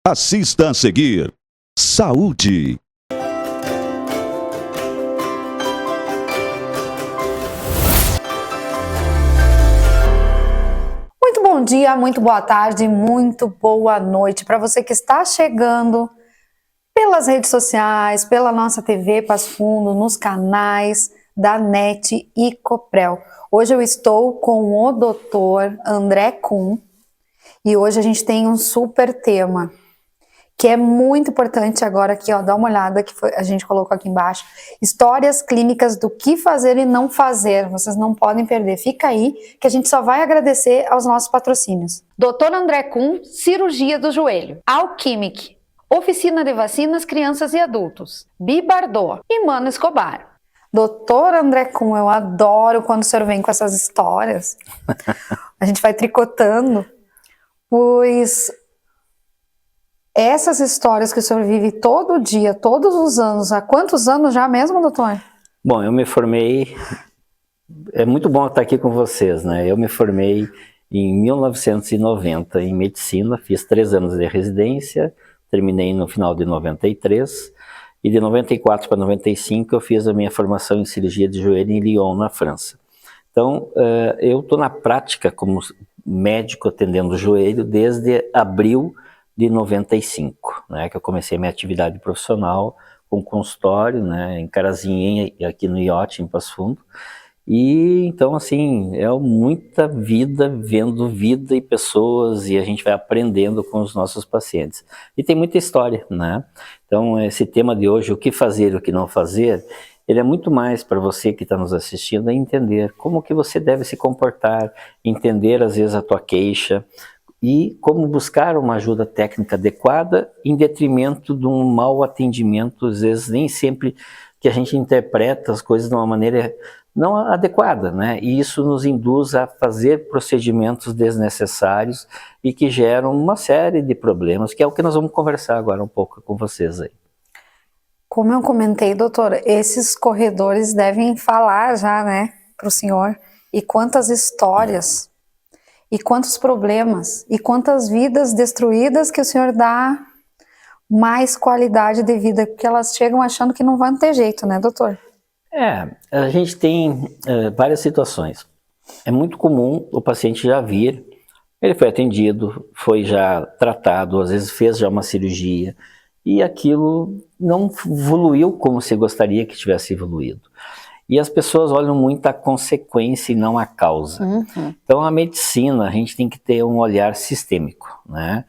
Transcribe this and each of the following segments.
Assista a seguir. Saúde. Muito bom dia, muito boa tarde, muito boa noite para você que está chegando pelas redes sociais, pela nossa TV Passo Fundo, nos canais da NET e Coprel. Hoje eu estou com o Dr. André Kuhn e hoje a gente tem um super tema que é muito importante agora aqui, ó, dá uma olhada que a gente colocou aqui embaixo. Histórias clínicas do que fazer e não fazer. Vocês não podem perder. Fica aí que a gente só vai agradecer aos nossos patrocínios. Dr. André Kuhn, cirurgia do joelho. Alquimic, oficina de vacinas, crianças e adultos. Bibardot e Mano Escobar. Doutor André Kuhn, eu adoro quando o senhor vem com essas histórias. A gente vai tricotando, pois essas histórias que o senhor vive todo dia, todos os anos, há quantos anos já mesmo, doutor? Bom, eu me formei, é muito bom estar aqui com vocês, né? Eu me formei em 1990 em medicina, fiz 3 anos de residência, terminei no final de 93, e de 94 para 95 eu fiz a minha formação em cirurgia de joelho em Lyon, na França. Então, eu estou na prática como médico atendendo o joelho desde abril de 95, né, que eu comecei minha atividade profissional com consultório, né, em Carazinho, aqui no Iote, em Passo Fundo. E então, assim, é muita vida, vendo vida e pessoas, e a gente vai aprendendo com os nossos pacientes. E tem muita história, né? Então, esse tema de hoje, o que fazer e o que não fazer, ele é muito mais para você que está nos assistindo a entender como que você deve se comportar, entender às vezes a tua queixa, e como buscar uma ajuda técnica adequada em detrimento de um mau atendimento, às vezes nem sempre que a gente interpreta as coisas de uma maneira não adequada, né? E isso nos induz a fazer procedimentos desnecessários e que geram uma série de problemas, que é o que nós vamos conversar agora um pouco com vocês aí. Como eu comentei, doutor, esses corredores devem falar já, né, para o senhor, e quantas histórias... E quantos problemas, e quantas vidas destruídas que o senhor dá mais qualidade de vida, porque elas chegam achando que não vão ter jeito, né, doutor? A gente tem várias situações. É muito comum o paciente já vir, ele foi atendido, foi já tratado, às vezes fez já uma cirurgia, e aquilo não evoluiu como se gostaria que tivesse evoluído. E as pessoas olham muito a consequência e não a causa. Uhum. Então, a medicina, a gente tem que ter um olhar sistêmico, né?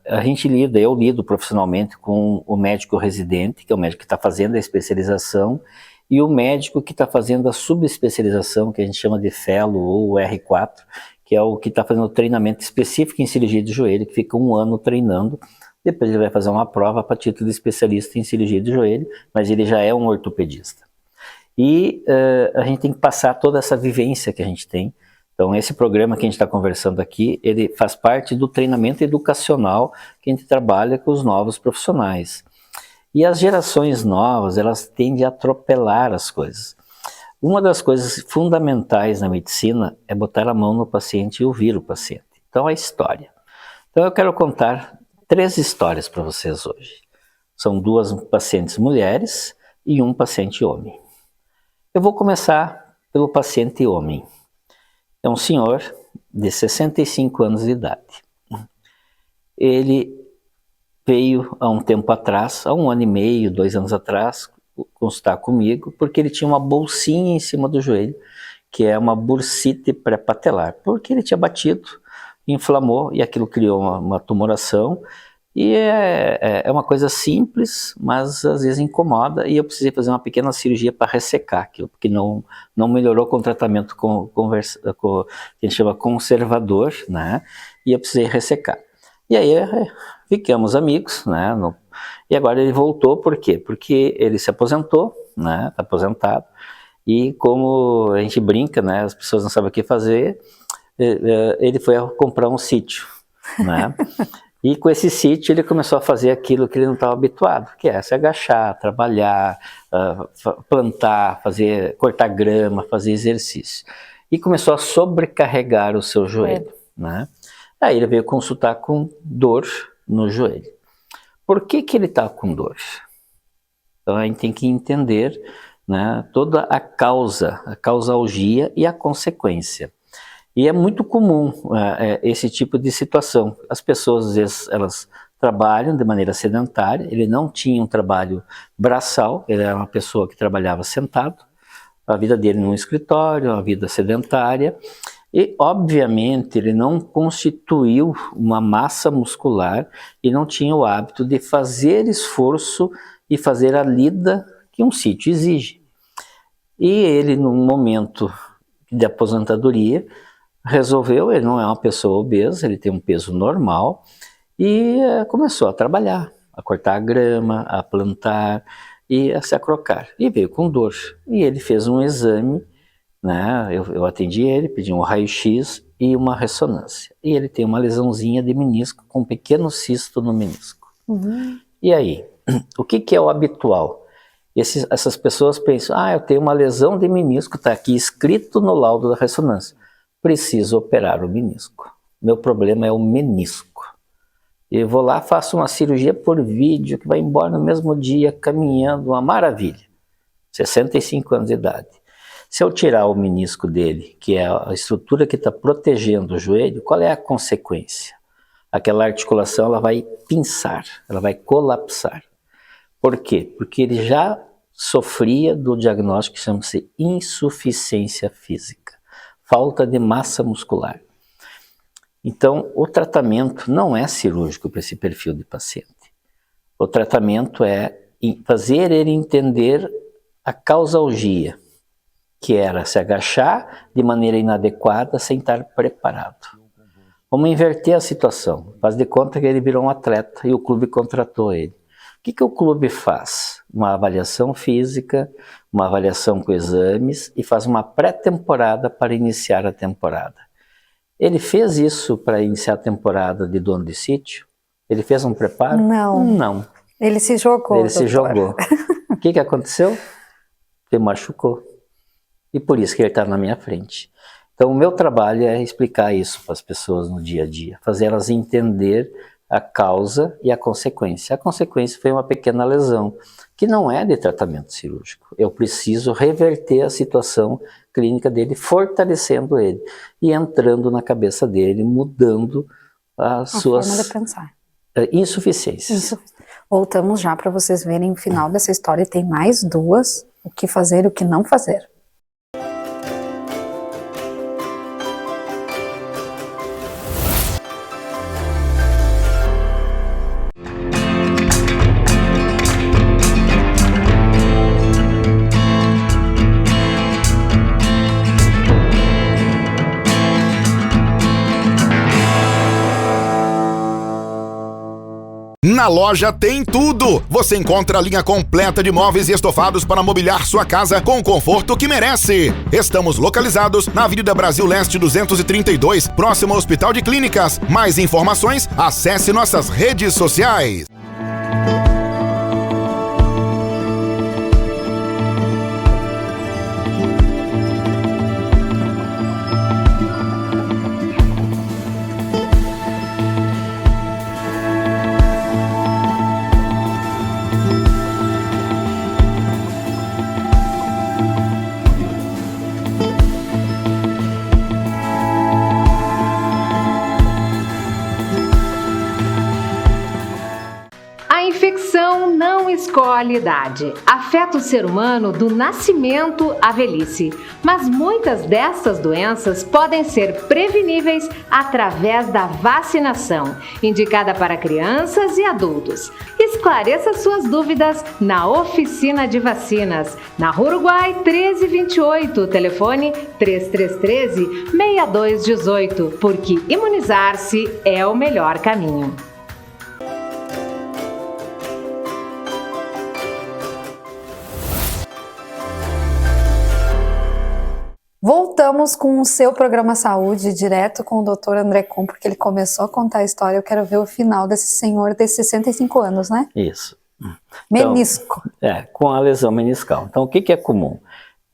A gente eu lido profissionalmente com o médico residente, que é o médico que está fazendo a especialização, e o médico que está fazendo a subespecialização, que a gente chama de fellow ou R4, que é o que está fazendo o treinamento específico em cirurgia de joelho, que fica 1 ano treinando. Depois ele vai fazer uma prova para título de especialista em cirurgia de joelho, mas ele já é um ortopedista. E a gente tem que passar toda essa vivência que a gente tem. Então, esse programa que a gente está conversando aqui, ele faz parte do treinamento educacional que a gente trabalha com os novos profissionais. E as gerações novas, elas tendem a atropelar as coisas. Uma das coisas fundamentais na medicina é botar a mão no paciente e ouvir o paciente. Então, a história. Então, eu quero contar 3 histórias para vocês hoje. São 2 pacientes mulheres e 1 paciente homem. Eu vou começar pelo paciente homem. É um senhor de 65 anos de idade. Ele veio há um tempo atrás, há 1 ano e meio, 2 anos atrás, consultar comigo, porque ele tinha uma bolsinha em cima do joelho, que é uma bursite pré-patelar, porque ele tinha batido, inflamou e aquilo criou uma tumoração. E é uma coisa simples, mas às vezes incomoda, e eu precisei fazer uma pequena cirurgia para ressecar aquilo, porque não melhorou com o tratamento que a gente chama conservador, né? E eu precisei ressecar. E aí ficamos amigos, né? E agora ele voltou, por quê? Porque ele se aposentou, né? Está aposentado, e como a gente brinca, né? As pessoas não sabem o que fazer, ele foi comprar um sítio, né? E com esse sítio ele começou a fazer aquilo que ele não estava habituado, que é se agachar, trabalhar, plantar, cortar grama, fazer exercício. E começou a sobrecarregar o seu joelho, né? Aí ele veio consultar com dor no joelho. Por que que ele está com dor? Então a gente tem que entender, né, toda a causalgia e a consequência. E é muito comum esse tipo de situação. As pessoas, às vezes, elas trabalham de maneira sedentária, ele não tinha um trabalho braçal, ele era uma pessoa que trabalhava sentado, a vida dele num escritório, uma vida sedentária, e obviamente ele não constituiu uma massa muscular e não tinha o hábito de fazer esforço e fazer a lida que um sítio exige. E ele, num momento de aposentadoria, resolveu, ele não é uma pessoa obesa, ele tem um peso normal, e começou a trabalhar, a cortar a grama, a plantar e a se acrocar. E veio com dor. E ele fez um exame, né? Eu atendi ele, pedi um raio-x e uma ressonância. E ele tem uma lesãozinha de menisco, com um pequeno cisto no menisco. E aí, o que é o habitual? Essas pessoas pensam, eu tenho uma lesão de menisco, está aqui escrito no laudo da ressonância. Preciso operar o menisco. Meu problema é o menisco. Eu vou lá, faço uma cirurgia por vídeo, que vai embora no mesmo dia, caminhando, uma maravilha. 65 anos de idade. Se eu tirar o menisco dele, que é a estrutura que está protegendo o joelho, qual é a consequência? Aquela articulação ela vai pinçar, ela vai colapsar. Por quê? Porque ele já sofria do diagnóstico que chama-se insuficiência física, falta de massa muscular. Então, o tratamento não é cirúrgico para esse perfil de paciente. O tratamento é fazer ele entender a causalgia, que era se agachar de maneira inadequada sem estar preparado. Vamos inverter a situação. Faz de conta que ele virou um atleta e o clube contratou ele. O que o clube faz? Uma avaliação física, uma avaliação com exames e faz uma pré-temporada para iniciar a temporada. Ele fez isso para iniciar a temporada de dono de sítio? Ele fez um preparo? Não. Não. Ele se jogou. Ele se jogou. O que aconteceu? Ele machucou. E por isso que ele está na minha frente. Então o meu trabalho é explicar isso para as pessoas no dia a dia, fazer elas entender a causa e a consequência. A consequência foi uma pequena lesão, que não é de tratamento cirúrgico. Eu preciso reverter a situação clínica dele, fortalecendo ele e entrando na cabeça dele, mudando as suas forma de pensar. Insuficiências. Isso. Voltamos já para vocês verem o final dessa história. Tem mais duas, o que fazer e o que não fazer. Na loja tem tudo! Você encontra a linha completa de móveis e estofados para mobiliar sua casa com o conforto que merece. Estamos localizados na Avenida Brasil Leste 232, próximo ao Hospital de Clínicas. Mais informações, acesse nossas redes sociais. Escolhe idade. Afeta o ser humano do nascimento à velhice, mas muitas dessas doenças podem ser preveníveis através da vacinação, indicada para crianças e adultos. Esclareça suas dúvidas na Oficina de Vacinas, na Rua Uruguai 1328, telefone 3313-6218, porque imunizar-se é o melhor caminho. Voltamos com o seu programa Saúde, direto com o Dr. André Kuhn, porque ele começou a contar a história. Eu quero ver o final desse senhor de 65 anos, né? Isso. Menisco. Então, com a lesão meniscal. Então, o que é comum?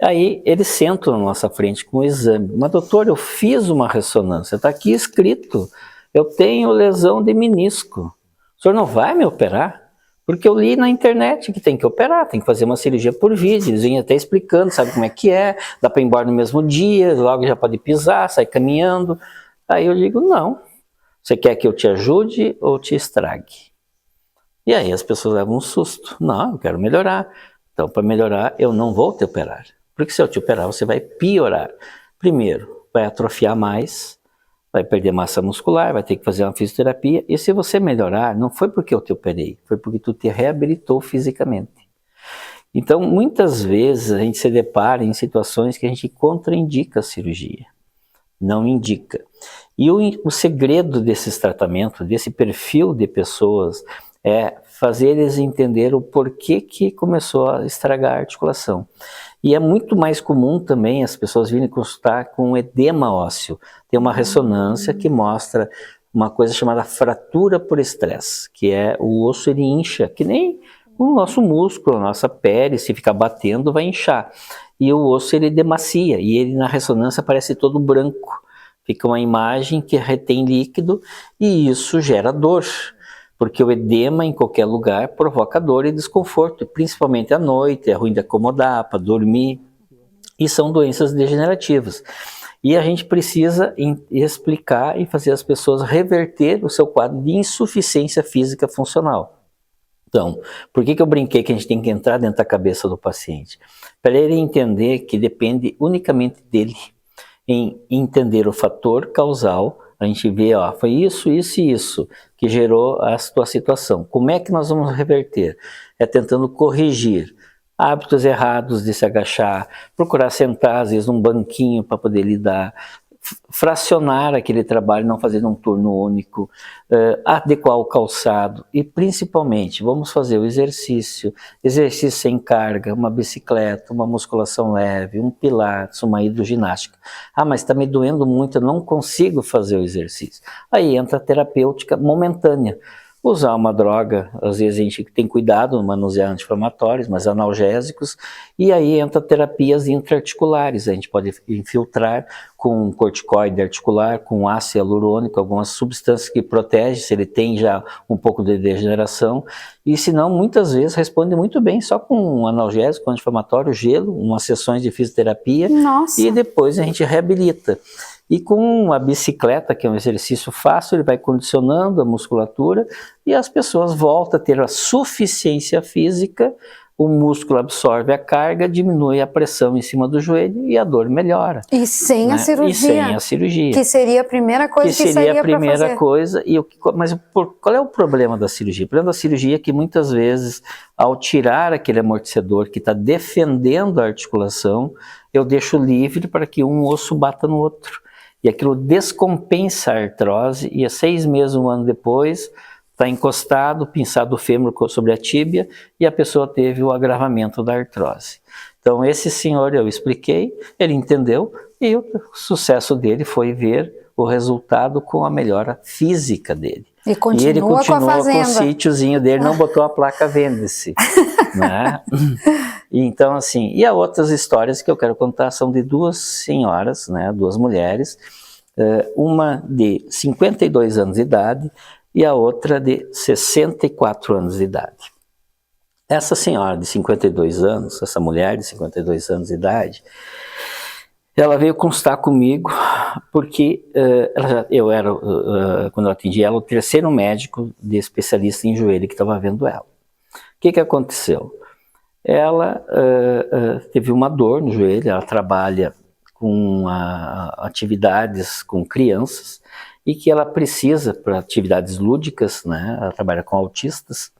Aí eles sentam na nossa frente com o exame. Mas, doutor, eu fiz uma ressonância, está aqui escrito. Eu tenho lesão de menisco. o senhor não vai me operar? Porque eu li na internet que tem que operar, tem que fazer uma cirurgia por vídeo, eles vêm até explicando, sabe como é que é, dá para ir embora no mesmo dia, logo já pode pisar, sair caminhando. Aí eu digo, não, você quer que eu te ajude ou te estrague? E aí as pessoas levam um susto, não, eu quero melhorar. Então, para melhorar, eu não vou te operar, porque se eu te operar, você vai piorar. Primeiro, vai atrofiar mais, vai perder massa muscular, vai ter que fazer uma fisioterapia, e se você melhorar, não foi porque eu te operei, foi porque tu te reabilitou fisicamente. Então, muitas vezes a gente se depara em situações que a gente contraindica a cirurgia, não indica. E o segredo desses tratamentos, desse perfil de pessoas, é fazer eles entender o porquê que começou a estragar a articulação. E é muito mais comum também as pessoas virem consultar com edema ósseo. Tem uma ressonância que mostra uma coisa chamada fratura por estresse, que é o osso ele incha, que nem o nosso músculo, a nossa pele, se ficar batendo vai inchar. E o osso ele demacia, e ele na ressonância parece todo branco. Fica uma imagem que retém líquido e isso gera dor. Porque o edema em qualquer lugar provoca dor e desconforto, principalmente à noite, é ruim de acomodar, para dormir, e são doenças degenerativas. E a gente precisa explicar e fazer as pessoas reverter o seu quadro de insuficiência física funcional. Então, por que eu brinquei que a gente tem que entrar dentro da cabeça do paciente? Para ele entender que depende unicamente dele, em entender o fator causal. A gente vê, ó, foi isso, isso e isso que gerou a tua situação. Como é que nós vamos reverter? É tentando corrigir hábitos errados de se agachar, procurar sentar, às vezes, num banquinho para poder lidar, fracionar aquele trabalho, não fazer um turno único, adequar o calçado e, principalmente, vamos fazer o exercício sem carga, uma bicicleta, uma musculação leve, um pilates, uma hidroginástica. Ah, mas está me doendo muito, eu não consigo fazer o exercício. Aí entra a terapêutica momentânea. Usar uma droga, às vezes a gente tem cuidado, manusear anti-inflamatórios, mas analgésicos, e aí entra terapias intraarticulares, a gente pode infiltrar com corticoide articular, com ácido hialurônico, algumas substâncias que protegem, se ele tem já um pouco de degeneração, e se não, muitas vezes responde muito bem, só com um analgésico, anti-inflamatório, gelo, umas sessões de fisioterapia, Nossa. E depois a gente reabilita. E com a bicicleta, que é um exercício fácil, ele vai condicionando a musculatura e as pessoas voltam a ter a suficiência física, o músculo absorve a carga, diminui a pressão em cima do joelho e a dor melhora. E sem a cirurgia. E sem a cirurgia. Que seria a primeira coisa que seria a primeira fazer. coisa. Mas qual é o problema da cirurgia? O problema da cirurgia é que muitas vezes, ao tirar aquele amortecedor que está defendendo a articulação, eu deixo livre para que um osso bata no outro. E aquilo descompensa a artrose e 6 meses, 1 ano depois, está encostado, pinçado o fêmur sobre a tíbia e a pessoa teve o agravamento da artrose. Então esse senhor, eu expliquei, ele entendeu e o sucesso dele foi ver o resultado com a melhora física dele. E ele continua com o sítiozinho dele, não botou a placa vende-se. Né? Então, assim, e há outras histórias que eu quero contar, são de 2 senhoras, né, 2 mulheres, uma de 52 anos de idade e a outra de 64 anos de idade. Essa senhora de 52 anos, essa mulher de 52 anos de idade, ela veio consultar comigo porque quando eu atendi ela, o 3º médico de especialista em joelho que estava vendo ela. O que aconteceu? Ela teve uma dor no joelho, ela trabalha com atividades com crianças e que ela precisa para atividades lúdicas, né? Ela trabalha com autistas,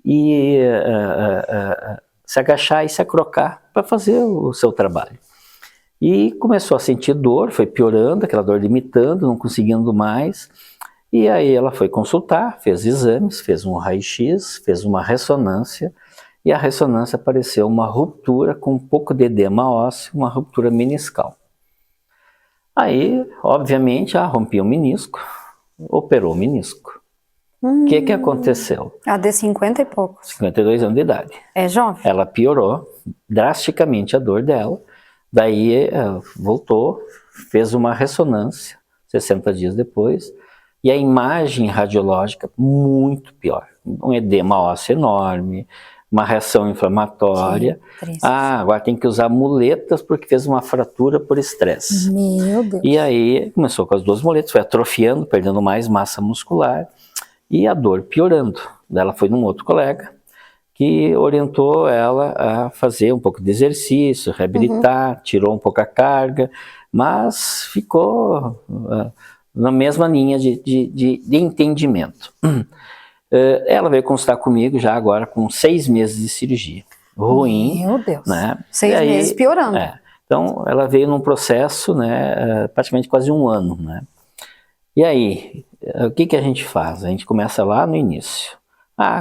e se agachar e se acrocar para fazer o seu trabalho. E começou a sentir dor, foi piorando, aquela dor limitando, não conseguindo mais. E aí ela foi consultar, fez exames, fez um raio-x, fez uma ressonância, e a ressonância apareceu uma ruptura com um pouco de edema ósseo, uma ruptura meniscal. Aí, obviamente, rompia o menisco, operou o menisco. O que aconteceu? A de 50 e poucos. 52 anos de idade. É jovem? Ela piorou drasticamente a dor dela, daí voltou, fez uma ressonância, 60 dias depois, E a imagem radiológica muito pior. Um edema ósseo enorme, uma reação inflamatória. Agora tem que usar muletas porque fez uma fratura por estresse. Meu Deus. E aí começou com as 2 muletas, foi atrofiando, perdendo mais massa muscular e a dor piorando. Daí ela foi num outro colega que orientou ela a fazer um pouco de exercício, reabilitar, tirou um pouco a carga, mas ficou na mesma linha de entendimento. Ela veio consultar comigo já agora com 6 meses de cirurgia. Ruim. Meu Deus. Né? 6 meses piorando. Então, ela veio num processo, né, praticamente quase 1 ano. Né? E aí, o que a gente faz? A gente começa lá no início.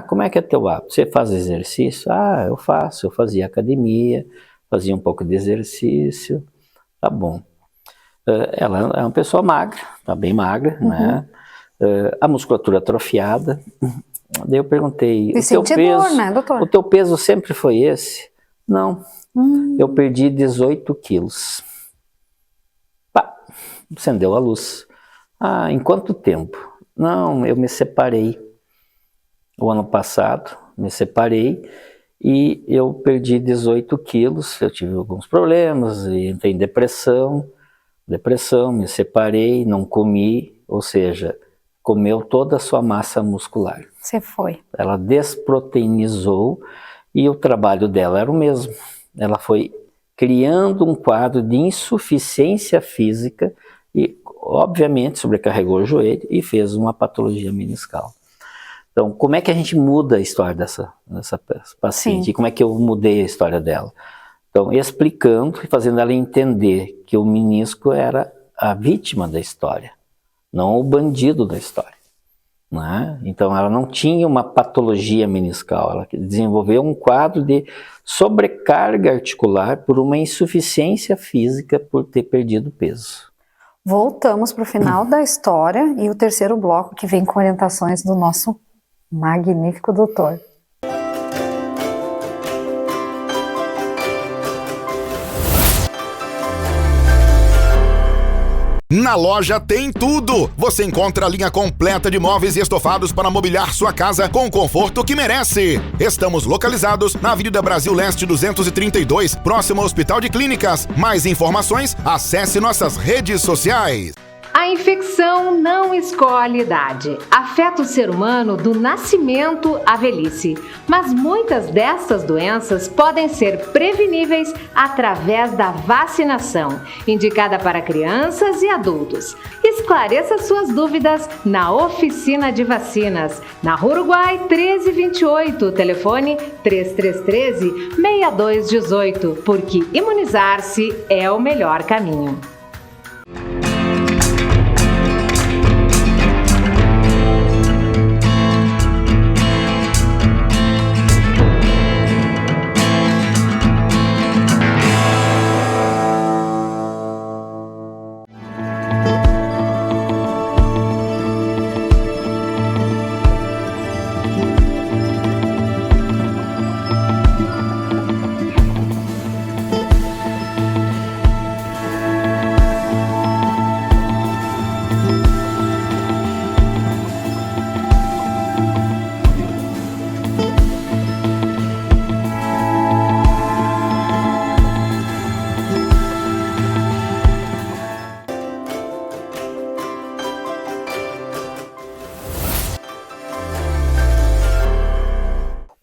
Como é que é teu hábito? Você faz exercício? Eu faço. Eu fazia academia, fazia um pouco de exercício. Tá bom. Ela é uma pessoa magra, tá bem magra, né? A musculatura atrofiada. Daí eu perguntei, o teu peso, né, doutor? O teu peso sempre foi esse? Não, eu perdi 18 quilos. Pá, acendeu a luz. Em quanto tempo? Não, eu me separei. O ano passado, me separei e eu perdi 18 quilos. Eu tive alguns problemas, entrei em depressão, me separei, não comi, ou seja, comeu toda a sua massa muscular. Você foi. Ela desproteinizou e o trabalho dela era o mesmo. Ela foi criando um quadro de insuficiência física e, obviamente, sobrecarregou o joelho e fez uma patologia meniscal. Então, como é que a gente muda a história dessa paciente? Sim. E como é que eu mudei a história dela? Então, explicando e fazendo ela entender que o menisco era a vítima da história, não o bandido da história. Né? Então, ela não tinha uma patologia meniscal, ela desenvolveu um quadro de sobrecarga articular por uma insuficiência física por ter perdido peso. Voltamos para o final da história e o terceiro bloco que vem com orientações do nosso magnífico doutor. Na loja tem tudo! Você encontra a linha completa de móveis e estofados para mobiliar sua casa com o conforto que merece. Estamos localizados na Avenida Brasil Leste 232, próximo ao Hospital de Clínicas. Mais informações, acesse nossas redes sociais. A infecção não escolhe idade. Afeta o ser humano do nascimento à velhice. Mas muitas dessas doenças podem ser preveníveis através da vacinação, indicada para crianças e adultos. Esclareça suas dúvidas na Oficina de Vacinas, na Rua Uruguai 1328, telefone 3313-6218, porque imunizar-se é o melhor caminho.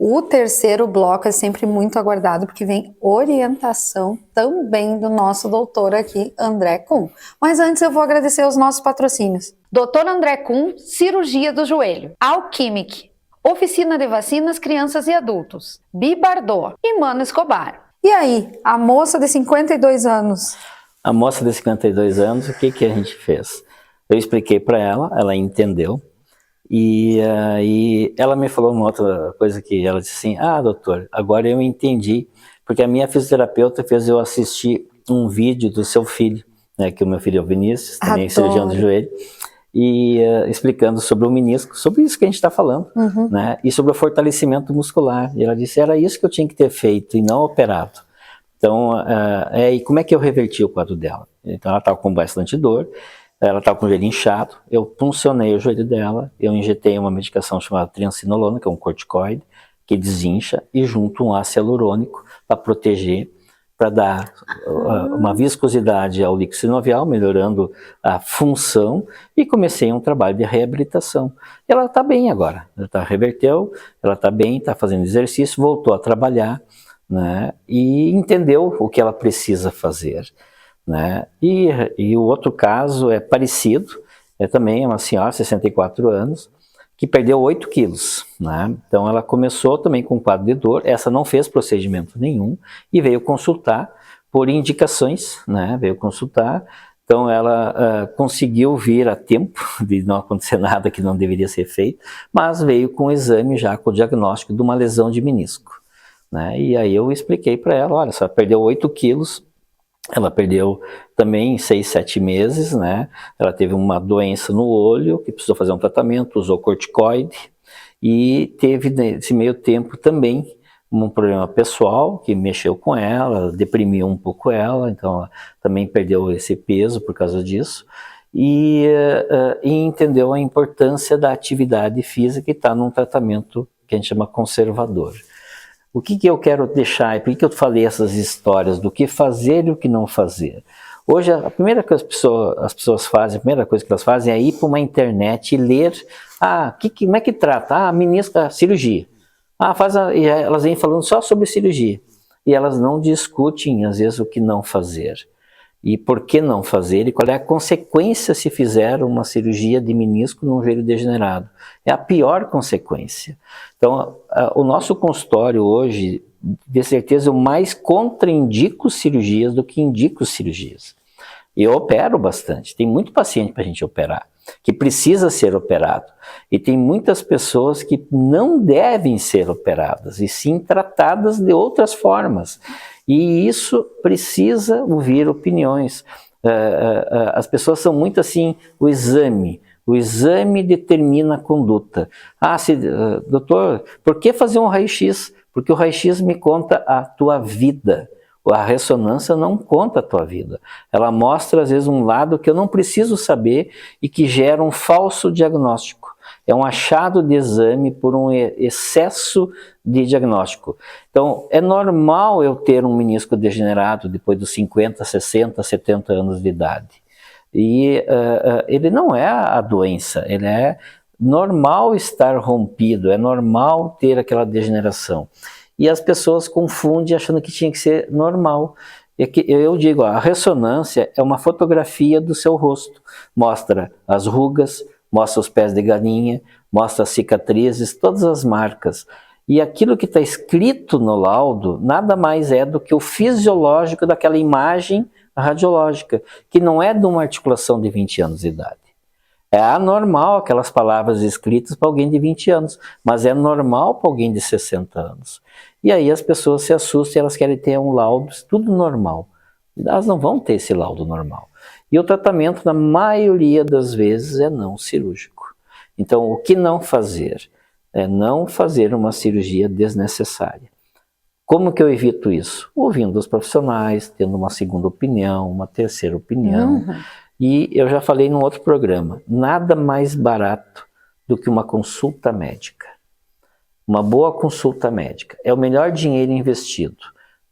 O terceiro bloco é sempre muito aguardado porque vem orientação também do nosso doutor aqui, André Kuhn. Mas antes eu vou agradecer aos nossos patrocínios. Dr. André Kuhn, cirurgia do joelho. Alquimic, Oficina de Vacinas, Crianças e Adultos. Bibardot e Mano Escobar. E aí, a moça de 52 anos? A moça de 52 anos, o que a gente fez? Eu expliquei para ela, ela entendeu. E ela me falou uma outra coisa que ela disse assim, doutor, agora eu entendi, porque a minha fisioterapeuta fez eu assistir um vídeo do seu filho, né, que o meu filho é o Vinícius, também cirurgião do joelho, e explicando sobre o menisco, sobre isso que a gente está falando, né, e sobre o fortalecimento muscular. E ela disse, era isso que eu tinha que ter feito e não operado. Então, e como é que eu reverti o quadro dela? Então ela estava com bastante dor. ela estava com o joelho inchado, eu puncionei o joelho dela, eu injetei uma medicação chamada triamcinolona, que é um corticoide, que desincha, e junto um ácido hialurônico para proteger, para dar uma viscosidade ao líquido sinovial, melhorando a função, e comecei um trabalho de reabilitação. Ela está bem agora, ela reverteu, ela está bem, está fazendo exercício, voltou a trabalhar, né, e entendeu o que ela precisa fazer, né? E o outro caso é parecido, é também uma senhora, 64 anos, que perdeu 8 quilos, né? Então ela começou também com um quadro de dor, essa não fez procedimento nenhum e veio consultar por indicações, né? Veio consultar, então ela conseguiu vir a tempo de não acontecer nada que não deveria ser feito, mas veio com o exame já com o diagnóstico de uma lesão de menisco, né? E aí eu expliquei para ela, olha, só perdeu 8 quilos, ela perdeu também 6, 7 meses, né? Ela teve uma doença no olho, que precisou fazer um tratamento, usou corticoide, e teve nesse meio tempo também um problema pessoal que mexeu com ela, deprimiu um pouco ela, então ela também perdeu esse peso por causa disso, e entendeu a importância da atividade física e está num tratamento que a gente chama conservador. O que eu quero deixar, por que eu falei essas histórias do que fazer e o que não fazer? Hoje, a primeira coisa que as pessoas fazem, a primeira coisa que elas fazem é ir para uma internet e ler, como é que trata? Menisco, cirurgia. E elas vêm falando só sobre cirurgia. E elas não discutem, às vezes, o que não fazer. E por que não fazer, e qual é a consequência se fizer uma cirurgia de menisco num joelho degenerado. É a pior consequência. Então, o nosso consultório hoje, de certeza, eu mais contraindico cirurgias do que indico cirurgias. Eu opero bastante, tem muito paciente para a gente operar, que precisa ser operado. E tem muitas pessoas que não devem ser operadas, e sim tratadas de outras formas. E isso precisa ouvir opiniões. As pessoas são muito assim, o exame determina a conduta. Doutor, por que fazer um raio-x? Porque o raio-x me conta a tua vida. A ressonância não conta a tua vida. Ela mostra, às vezes, um lado que eu não preciso saber e que gera um falso diagnóstico. É um achado de exame por um excesso de diagnóstico. Então, é normal eu ter um menisco degenerado depois dos 50, 60, 70 anos de idade. E ele não é a doença, ele é normal estar rompido, é normal ter aquela degeneração. E as pessoas confundem achando que tinha que ser normal. Eu digo, a ressonância é uma fotografia do seu rosto. Mostra as rugas, mostra os pés de galinha, mostra as cicatrizes, todas as marcas. E aquilo que está escrito no laudo nada mais é do que o fisiológico daquela imagem radiológica, que não é de uma articulação de 20 anos de idade. É anormal aquelas palavras escritas para alguém de 20 anos, mas é normal para alguém de 60 anos. E aí as pessoas se assustam e elas querem ter um laudo, tudo normal. Elas não vão ter esse laudo normal. E o tratamento, na maioria das vezes, é não cirúrgico. Então, o que não fazer? É não fazer uma cirurgia desnecessária. Como que eu evito isso? Ouvindo os profissionais, tendo uma segunda opinião, uma terceira opinião. E eu já falei num outro programa, nada mais barato do que uma consulta médica. Uma boa consulta médica é o melhor dinheiro investido.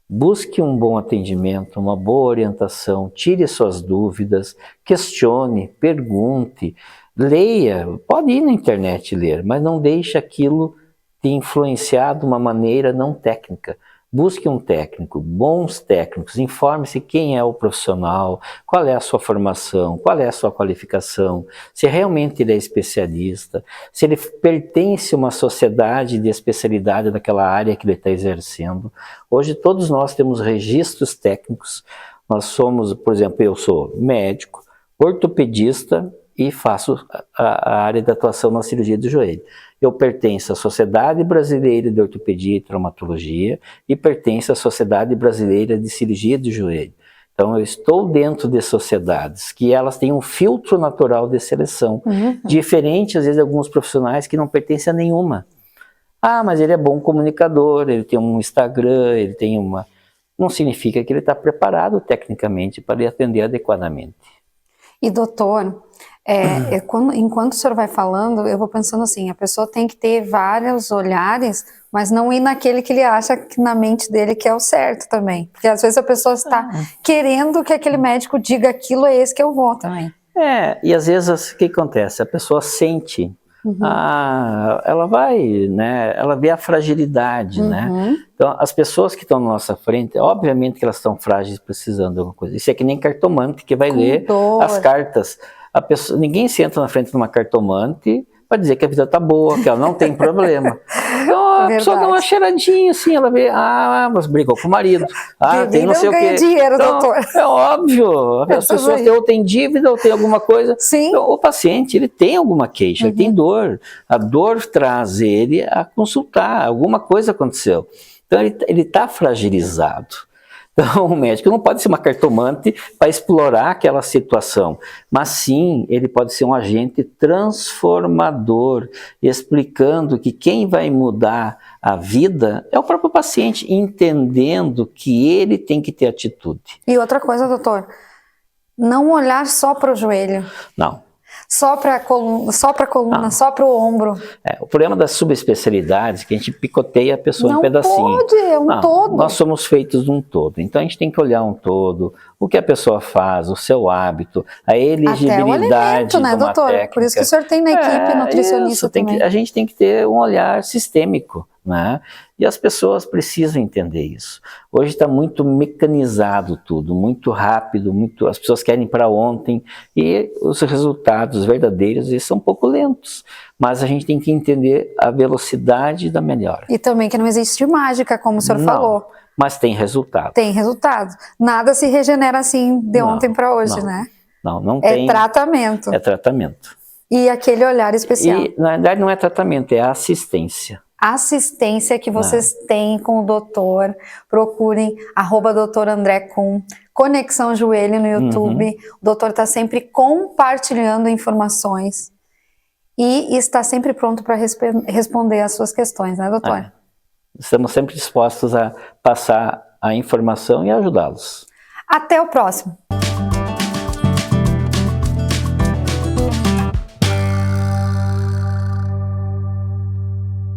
Busque um bom atendimento, uma boa orientação, tire suas dúvidas, questione, pergunte, leia, pode ir na internet ler, mas não deixe aquilo te influenciar de uma maneira não técnica. Busque um técnico, bons técnicos, informe-se quem é o profissional, qual é a sua formação, qual é a sua qualificação, se realmente ele é especialista, se ele pertence a uma sociedade de especialidade daquela área que ele está exercendo. Hoje todos nós temos registros técnicos, nós somos, por exemplo, eu sou médico, ortopedista e faço a área de atuação na cirurgia do joelho. Eu pertenço à Sociedade Brasileira de Ortopedia e Traumatologia e pertenço à Sociedade Brasileira de Cirurgia do Joelho. Então, eu estou dentro de sociedades que elas têm um filtro natural de seleção, diferente, às vezes, de alguns profissionais que não pertencem a nenhuma. Mas ele é bom comunicador, ele tem um Instagram, ele tem uma... Não significa que ele está preparado tecnicamente para lhe atender adequadamente. E doutor, enquanto o senhor vai falando, eu vou pensando assim, a pessoa tem que ter vários olhares, mas não ir naquele que ele acha que na mente dele que é o certo também. Porque às vezes a pessoa está querendo que aquele médico diga aquilo, é esse que eu vou também. E às vezes o que acontece? A pessoa sente, ela vai, né? Ela vê a fragilidade, né? Então as pessoas que estão na nossa frente, obviamente que elas estão frágeis, precisando de alguma coisa. Isso é que nem cartomante que vai ler as cartas. Ninguém senta na frente de uma cartomante para dizer que a vida tá boa, que ela não tem problema. Então a pessoa dá uma cheiradinha assim, ela vê, mas brigou com o marido, tem não sei o quê. Dinheiro, então, doutor. É óbvio, as pessoas ou têm dívida ou tem alguma coisa. Sim. Então, o paciente, ele tem alguma queixa, ele tem dor. A dor traz ele a consultar, alguma coisa aconteceu. Então ele está fragilizado. Então, o médico não pode ser uma cartomante para explorar aquela situação, mas sim, ele pode ser um agente transformador, explicando que quem vai mudar a vida é o próprio paciente, entendendo que ele tem que ter atitude. E outra coisa, doutor, não olhar só para o joelho. Não. Só para a coluna, só para o ombro. O problema das subespecialidades é que a gente picoteia a pessoa em pedacinhos. Não pode, é um todo. Nós somos feitos de um todo, então a gente tem que olhar um todo, o que a pessoa faz, o seu hábito, a elegibilidade. Até o alimento, né, doutor? Técnica. Por isso que o senhor tem na equipe nutricionista também. A gente tem que ter um olhar sistêmico, né? E as pessoas precisam entender isso. Hoje está muito mecanizado tudo, muito rápido, as pessoas querem para ontem e os resultados verdadeiros eles são um pouco lentos. Mas a gente tem que entender a velocidade da melhora. E também que não existe mágica, como o senhor falou. Mas tem resultado. Tem resultado. Nada se regenera assim de ontem para hoje, né? Não tem. É tratamento. É tratamento. E aquele olhar especial. E na verdade não é tratamento, é assistência. Assistência que vocês têm com o doutor, procurem @Dr. André Kuhn, Conexão Joelho no YouTube, o doutor está sempre compartilhando informações e está sempre pronto para responder as suas questões, né, doutor? Estamos sempre dispostos a passar a informação e ajudá-los. Até o próximo!